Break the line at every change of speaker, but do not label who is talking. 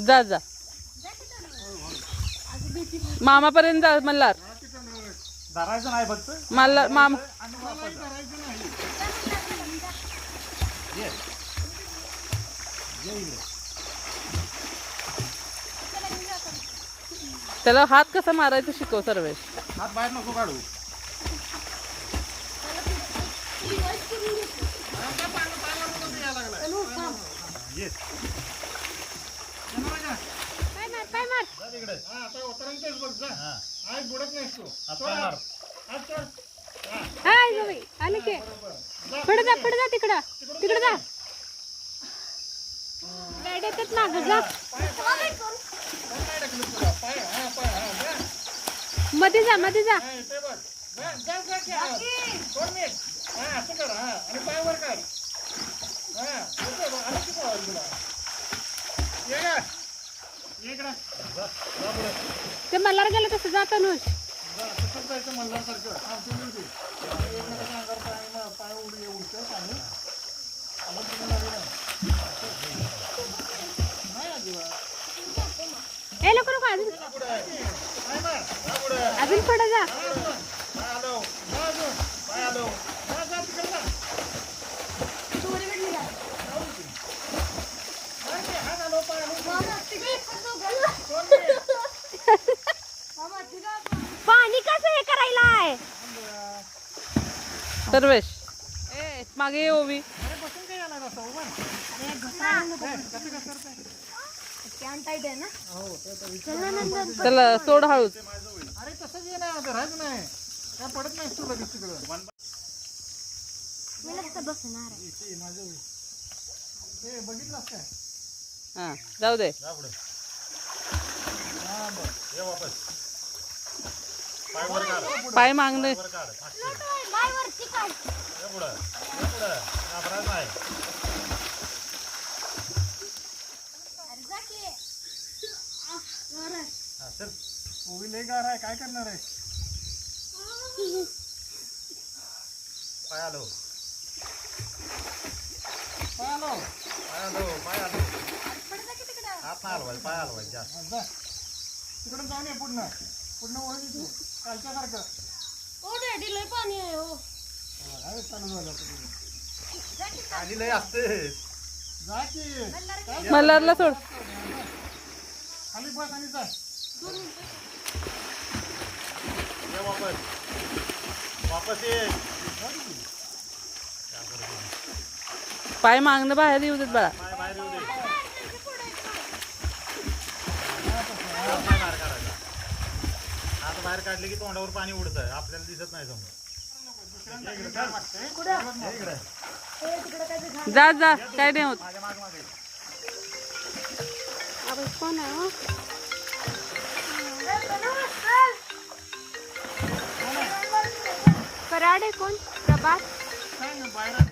जा जा मामापर्यंत जा मल्हार
धरायचं नाही फक्त
मल्हार मामा त्याला हात कसा मारायचा शिकव सर्वेश.
हात बाहेर नको काढू.
पुढे जा तिकडं तिकडे जा गाड्यातच माग जा मध्ये जा मध्ये जा ते मल्हार गेलं तसं जात अनुष ए नको नको अजून पुढे जा पाणी कसं हे करायला आहे
सर्वेश ए मागे ये ओवी. चला सोड हळूच.
अरे तसंच ये ना धरायचं नाही काय पडत नाही तुला तिकडं बघितलं काय.
हा जाऊ दे. पाय मागणे
ओवी लय गार आहे काय करणार आहे. पाय आलो पाय आलो पाय आलो पाय आलो हात नाही हलवाय पाय हलवाय जास्त जा तिकडून जाऊन ये पुढनं पुढनं ओळख तू कालच्यासारखं.
पाणी आहे हो
चालू झालं पाणी लय असते. जा की
मल्हारला सोड.
खाली बस आणि जा वापस वापस ये.
पाय मागणं बाहेर येऊ देत बाळा.
पाय बाहेर येऊ दे. हात बाहेर काढले की तोंडावर पाणी उडतं आपल्याला दिसत नाही समोर.
जा जा काय नाही होत.
कोण आहे कराडे कोण प्रभात